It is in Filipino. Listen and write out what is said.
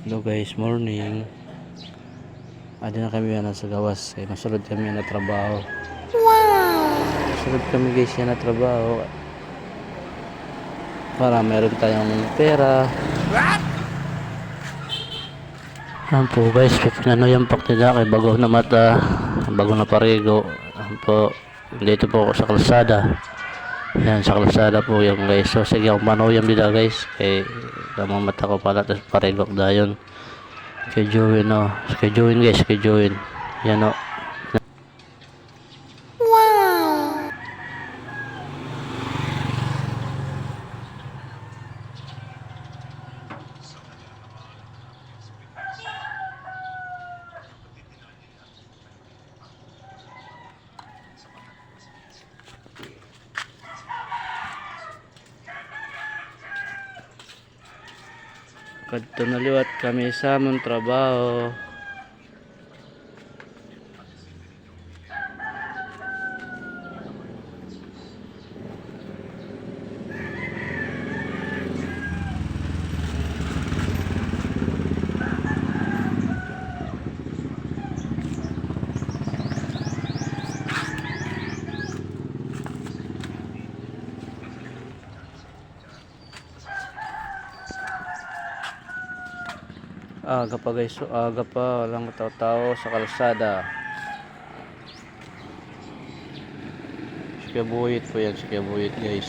Hello guys, morning. Adi na kami yan sa gawas. Masulod kami yan na trabaho. Masulod kami guys yan na trabaho. Para meron tayong pera. Yan po guys, pinano yung paknila kay bago na mata. Bago na parigo. Yan po, dito po ako sa kalsada. Yan, sa kalsada po yung guys. So sige, ako manaw yung bila guys. Kay tamang mata ko pala. Tapos parigo ko dayon. Kay Join, no. Kay Join guys, kay Join. Yan, no. Kadto na liwat kami sa among trabaho. Aga pa guys, so aga pa, walang tao-tao sa kalsada. Sikabuyit po yan, sikabuyit guys.